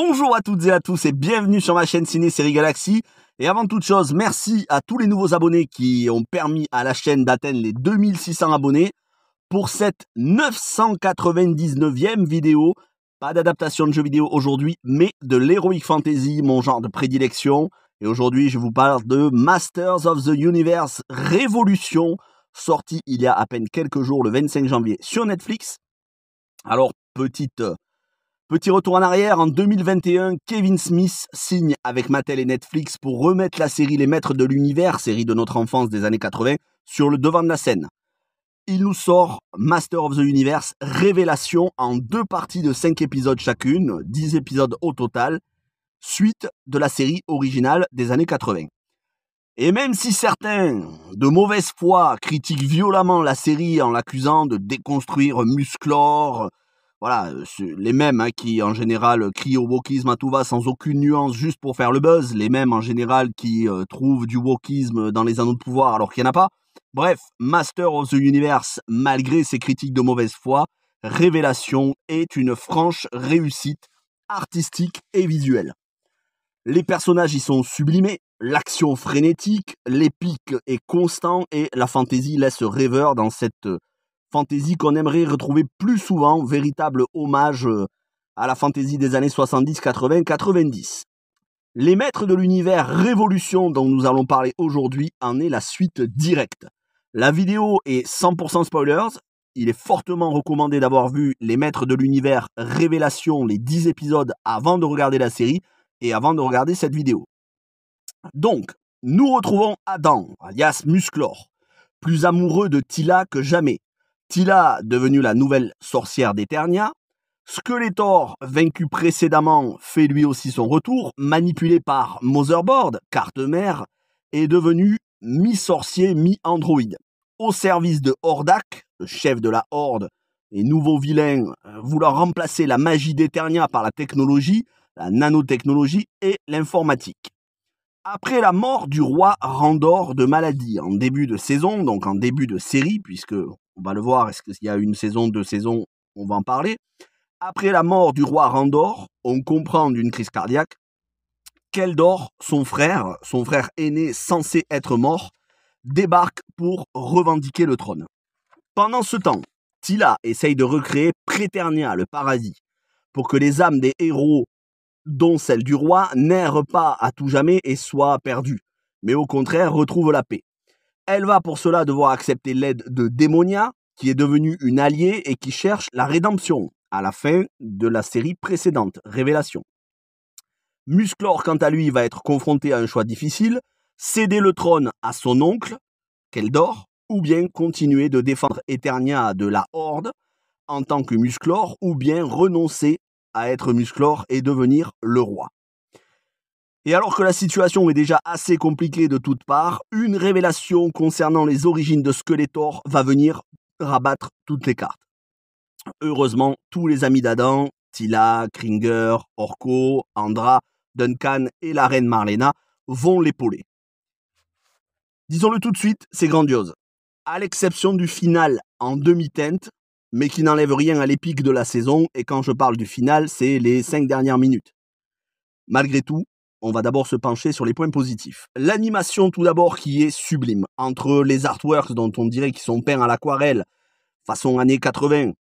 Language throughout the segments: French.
Bonjour à toutes et à tous et bienvenue sur ma chaîne Ciné Série Galaxy. Et avant toute chose, merci à tous les nouveaux abonnés qui ont permis à la chaîne d'atteindre les 2600 abonnés pour cette 999e vidéo. Pas d'adaptation de jeux vidéo aujourd'hui, mais de l'Heroic Fantasy, mon genre de prédilection. Et aujourd'hui, je vous parle de Masters of the Universe Révolution, sorti il y a à peine quelques jours, le 25 janvier, sur Netflix. Alors, petit retour en arrière, en 2021, Kevin Smith signe avec Mattel et Netflix pour remettre la série Les Maîtres de l'Univers, série de notre enfance des années 80, sur le devant de la scène. Il nous sort Master of the Universe Révélation en 2 parties de 5 épisodes chacune, 10 épisodes au total, suite de la série originale des années 80. Et même si certains, de mauvaise foi, critiquent violemment la série en l'accusant de déconstruire Musclor, voilà, les mêmes qui en général crient au wokisme à tout va sans aucune nuance juste pour faire le buzz, les mêmes en général qui trouvent du wokisme dans les anneaux de pouvoir alors qu'il n'y en a pas. Bref, Master of the Universe, malgré ses critiques de mauvaise foi, Révélation est une franche réussite artistique et visuelle. Les personnages y sont sublimés, l'action frénétique, l'épique est constant et la fantaisie laisse rêveur dans cette fantaisie qu'on aimerait retrouver plus souvent, véritable hommage à la fantaisie des années 70, 80, 90. Les Maîtres de l'Univers Révolution dont nous allons parler aujourd'hui en est la suite directe. La vidéo est 100% spoilers, il est fortement recommandé d'avoir vu Les Maîtres de l'Univers Révélation, les 10 épisodes avant de regarder la série et avant de regarder cette vidéo. Donc, nous retrouvons Adam, alias Musclor, plus amoureux de Tila que jamais. Tila, devenue la nouvelle sorcière d'Eternia. Skeletor, vaincu précédemment, fait lui aussi son retour, manipulé par Motherboard, carte mère, est devenu mi-sorcier, mi-androïde. Au service de Hordak, le chef de la Horde, et nouveau vilain, voulant remplacer la magie d'Eternia par la technologie, la nanotechnologie et l'informatique. Après la mort du roi Randor de maladie en début de saison, donc en début de série, puisque on va le voir, est-ce qu'il y a une saison, 2 saisons, on va en parler. Après la mort du roi Randor, on comprend d'une crise cardiaque, Keldor, son frère aîné censé être mort, débarque pour revendiquer le trône. Pendant ce temps, Tila essaye de recréer Préternia, le paradis, pour que les âmes des héros, dont celle du roi, n'errent pas à tout jamais et soient perdues, mais au contraire retrouvent la paix. Elle va pour cela devoir accepter l'aide de Démonia, qui est devenue une alliée et qui cherche la rédemption, à la fin de la série précédente, Révélation. Musclor, quant à lui, va être confronté à un choix difficile, céder le trône à son oncle, Keldor, ou bien continuer de défendre Eternia de la Horde en tant que Musclor, ou bien renoncer à être Musclor et devenir le roi. Et alors que la situation est déjà assez compliquée de toutes parts, une révélation concernant les origines de Skeletor va venir rabattre toutes les cartes. Heureusement, tous les amis d'Adam, Tila, Kringer, Orko, Andra, Duncan et la reine Marlena vont l'épauler. Disons-le tout de suite, c'est grandiose. À l'exception du final en demi-teinte, mais qui n'enlève rien à l'épique de la saison, et quand je parle du final, c'est les 5 dernières minutes. Malgré tout, on va d'abord se pencher sur les points positifs. L'animation tout d'abord qui est sublime, entre les artworks dont on dirait qu'ils sont peints à l'aquarelle, façon années 80,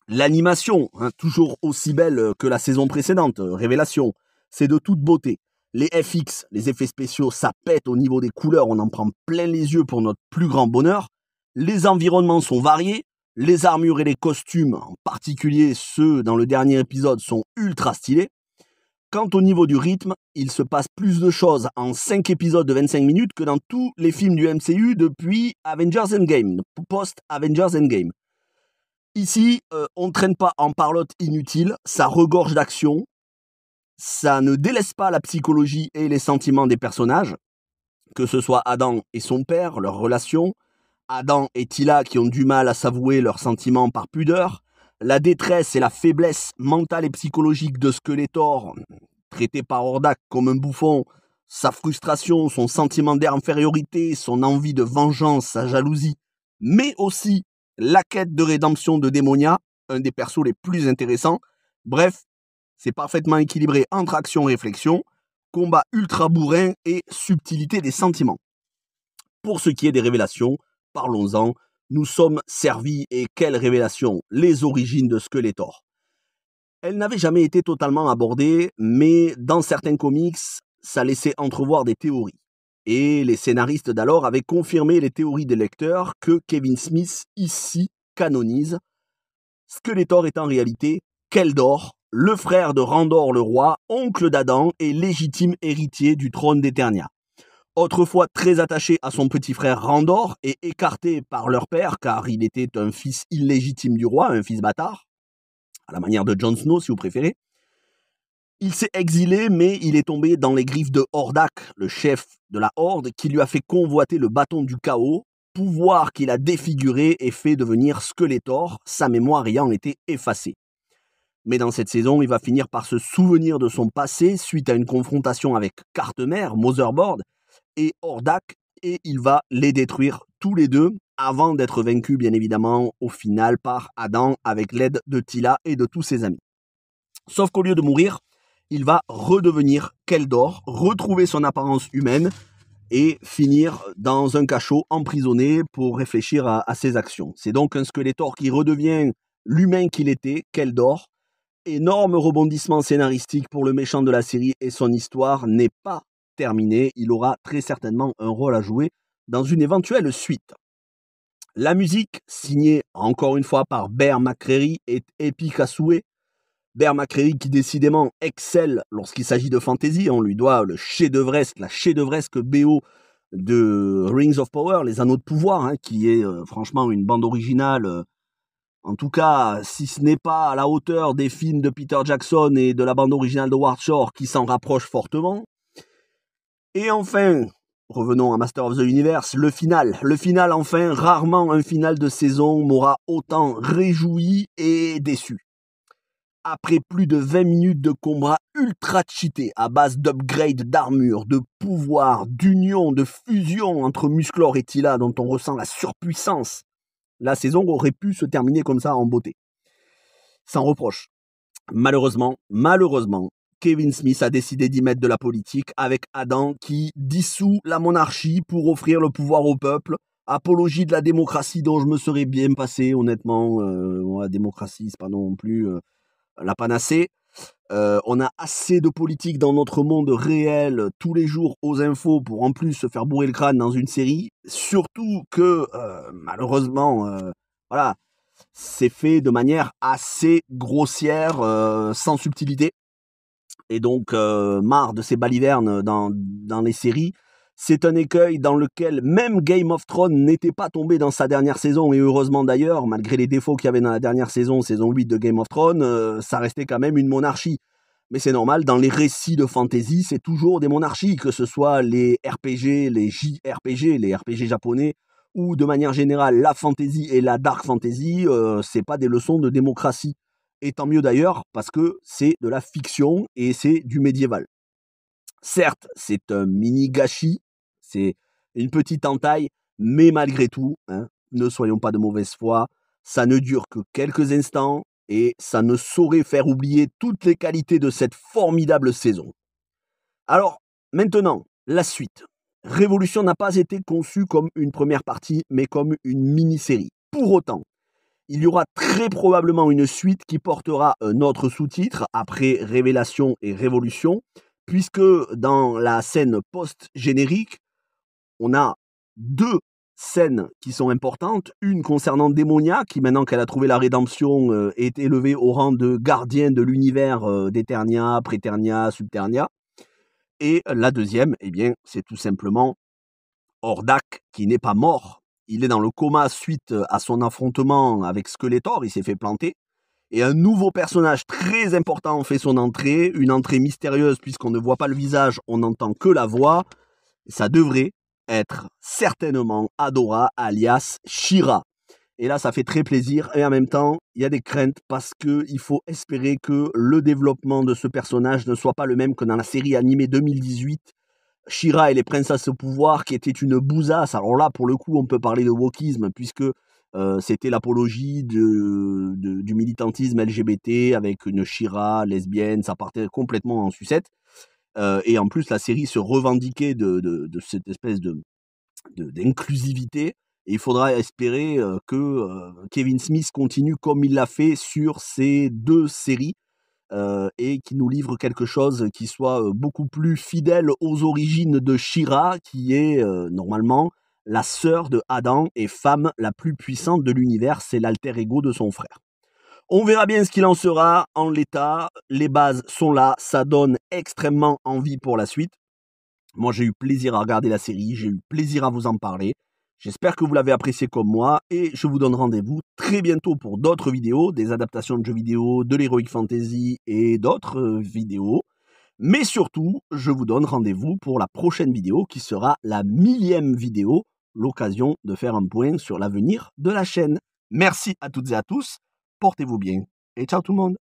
l'animation, toujours aussi belle que la saison précédente, Révélation, c'est de toute beauté. Les FX, les effets spéciaux, ça pète au niveau des couleurs, on en prend plein les yeux pour notre plus grand bonheur. Les environnements sont variés, les armures et les costumes, en particulier ceux dans le dernier épisode, sont ultra stylés. Quant au niveau du rythme, il se passe plus de choses en 5 épisodes de 25 minutes que dans tous les films du MCU depuis Avengers Endgame, post-Avengers Endgame. Ici, on ne traîne pas en parlotte inutile, ça regorge d'action, ça ne délaisse pas la psychologie et les sentiments des personnages, que ce soit Adam et son père, leur relation, Adam et Tila qui ont du mal à s'avouer leurs sentiments par pudeur, la détresse et la faiblesse mentale et psychologique de Skeletor, traité par Hordak comme un bouffon, sa frustration, son sentiment d'infériorité, son envie de vengeance, sa jalousie, mais aussi la quête de rédemption de Démonia, un des persos les plus intéressants. Bref, C'est parfaitement équilibré entre action et réflexion, combat ultra bourrin et subtilité des sentiments. Pour ce qui est des révélations, parlons-en. Nous sommes servis et quelle révélation, les origines de Skeletor. Elle n'avait jamais été totalement abordée, mais dans certains comics, ça laissait entrevoir des théories. Et les scénaristes d'alors avaient confirmé les théories des lecteurs que Kevin Smith, ici, canonise. Skeletor est en réalité Keldor, le frère de Randor le roi, oncle d'Adam et légitime héritier du trône d'Eternia. Autrefois très attaché à son petit frère Randor et écarté par leur père car il était un fils illégitime du roi, un fils bâtard, à la manière de Jon Snow si vous préférez. Il s'est exilé mais il est tombé dans les griffes de Hordak, le chef de la Horde, qui lui a fait convoiter le bâton du chaos, pouvoir qu'il a défiguré et fait devenir Skeletor, sa mémoire ayant été effacée. Mais dans cette saison, il va finir par se souvenir de son passé suite à une confrontation avec Cartemer, Motherboard, et Hordak, et il va les détruire tous les deux avant d'être vaincu, bien évidemment, au final par Adam avec l'aide de Tila et de tous ses amis. Sauf qu'au lieu de mourir, il va redevenir Keldor, retrouver son apparence humaine et finir dans un cachot emprisonné pour réfléchir à ses actions. C'est donc un Skeletor qui redevient l'humain qu'il était, Keldor. Énorme rebondissement scénaristique pour le méchant de la série et son histoire n'est pas terminée. Il aura très certainement un rôle à jouer dans une éventuelle suite. La musique, signée encore une fois par Bear McCreary, est épique à souhait. Bear McCreary qui décidément excelle lorsqu'il s'agit de fantasy. On lui doit la chef-d'œuvresque BO de Rings of Power, les Anneaux de Pouvoir, qui est franchement une bande originale. En tout cas, si ce n'est pas à la hauteur des films de Peter Jackson et de la bande originale de Howard Shore qui s'en rapproche fortement. Et enfin, revenons à Master of the Universe, le final. Le final, enfin, rarement un final de saison m'aura autant réjoui et déçu. Après plus de 20 minutes de combat ultra cheaté à base d'upgrade d'armure, de pouvoir, d'union, de fusion entre Musclor et Tila dont on ressent la surpuissance, la saison aurait pu se terminer comme ça en beauté. Sans reproche. Malheureusement, Kevin Smith a décidé d'y mettre de la politique avec Adam qui dissout la monarchie pour offrir le pouvoir au peuple. Apologie de la démocratie dont je me serais bien passé, honnêtement. La démocratie, c'est pas non plus la panacée. On a assez de politique dans notre monde réel tous les jours aux infos pour en plus se faire bourrer le crâne dans une série. Surtout que, malheureusement, voilà, c'est fait de manière assez grossière, sans subtilité. Et donc, marre de ces balivernes dans les séries. C'est un écueil dans lequel même Game of Thrones n'était pas tombé dans sa dernière saison, et heureusement d'ailleurs, malgré les défauts qu'il y avait dans la dernière saison 8 de Game of Thrones, ça restait quand même une monarchie. Mais c'est normal, dans les récits de fantasy, c'est toujours des monarchies, que ce soit les RPG, les JRPG, les RPG japonais, ou de manière générale la fantasy et la dark fantasy, c'est pas des leçons de démocratie. Et tant mieux d'ailleurs, parce que c'est de la fiction et c'est du médiéval. Certes, c'est un mini gâchis, c'est une petite entaille, mais malgré tout, ne soyons pas de mauvaise foi, ça ne dure que quelques instants et ça ne saurait faire oublier toutes les qualités de cette formidable saison. Alors, maintenant, la suite. Révolution n'a pas été conçue comme une première partie, mais comme une mini-série. Pour autant, il y aura très probablement une suite qui portera un autre sous-titre après Révélation et Révolution, puisque dans la scène post-générique, on a deux scènes qui sont importantes. Une concernant Démonia, qui maintenant qu'elle a trouvé la rédemption, est élevée au rang de gardien de l'univers d'Eternia, Préternia, Subternia. Et la deuxième, eh bien, c'est tout simplement Hordak, qui n'est pas mort. Il est dans le coma suite à son affrontement avec Skeletor, il s'est fait planter. Et un nouveau personnage très important fait son entrée, une entrée mystérieuse puisqu'on ne voit pas le visage, on n'entend que la voix. Ça devrait être certainement Adora, alias She-Ra. Et là, ça fait très plaisir. Et en même temps, il y a des craintes parce qu'il faut espérer que le développement de ce personnage ne soit pas le même que dans la série animée 2018. She-Ra et les princesses au pouvoir, qui était une bousasse. Alors là, pour le coup, on peut parler de wokisme puisque C'était l'apologie du militantisme LGBT avec une She-Ra lesbienne, ça partait complètement en sucette. Et en plus, la série se revendiquait de cette espèce d'inclusivité. Et il faudra espérer que Kevin Smith continue comme il l'a fait sur ces 2 séries et qui nous livre quelque chose qui soit beaucoup plus fidèle aux origines de She-Ra, qui est normalement la sœur de Adam et femme la plus puissante de l'univers, c'est l'alter ego de son frère. On verra bien ce qu'il en sera en l'état, les bases sont là, ça donne extrêmement envie pour la suite. Moi j'ai eu plaisir à regarder la série, j'ai eu plaisir à vous en parler. J'espère que vous l'avez apprécié comme moi et je vous donne rendez-vous très bientôt pour d'autres vidéos, des adaptations de jeux vidéo, de l'Heroic Fantasy et d'autres vidéos. Mais surtout, je vous donne rendez-vous pour la prochaine vidéo qui sera la 1000e vidéo, l'occasion de faire un point sur l'avenir de la chaîne. Merci à toutes et à tous, portez-vous bien et ciao tout le monde.